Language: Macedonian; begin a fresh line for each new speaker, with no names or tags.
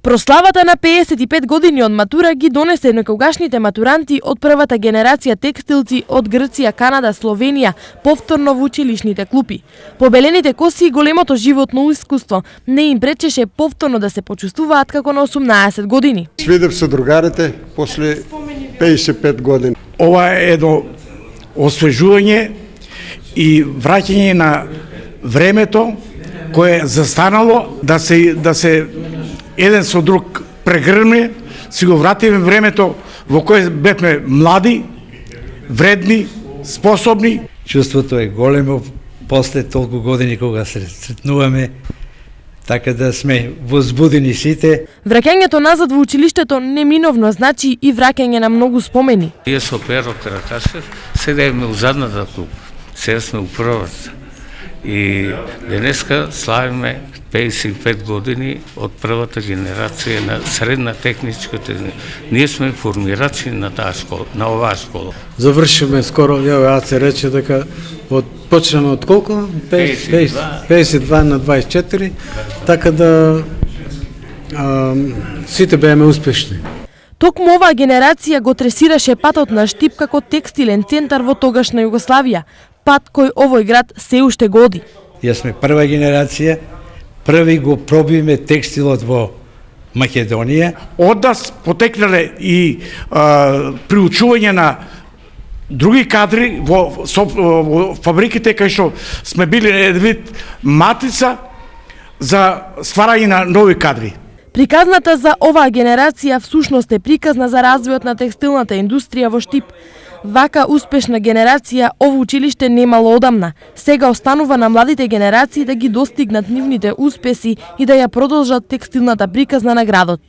Прославата на 55 години од матура ги донесе некогашните матуранти од првата генерација текстилци од Грција, Канада, Словенија, повторно во училишните клупи. Побелените коси и големото животно искуство не им пречеше повторно да се почувствуваат како на 18 години.
Свидев со другарите после 55 години.
Ова е едно освежување и враќање на времето кое е застанало, да се еден со друг прегрме, си го вратиме времето во кое бевме млади, вредни, способни.
Чувството е големо после толку години кога се сретнуваме, така да сме возбудени сите.
Враќањето назад во училиштето неминовно значи и враќање на многу спомени.
Ние со Перо Каракашев седеме у задната клупа, сега сме у првата. И денеска славиме 55 години од првата генерација на средна техничката. Ние сме формирачи на таа школа, на оваа школа.
Завршиме скоро, јас се рече дека почнеме од колку? 52 на 24, така да сите бееме успешни.
Токму оваа генерација го тресираше патот на Штип како текстилен центар во тогашна Југославија, пат кој овој град се уште годи.
Јас сме прва генерација, први го пробивме текстилот во Македонија.
Од нас потекнале и приучување на други кадри во фабриките кај што сме били еден вид матрица за стварање на нови кадри.
Приказната за оваа генерација всушност е приказна за развојот на текстилната индустрија во Штип. Вака успешна генерација ово училиште немало одамна. Сега останува на младите генерации да ги достигнат нивните успеси и да ја продолжат текстилната приказна на градот.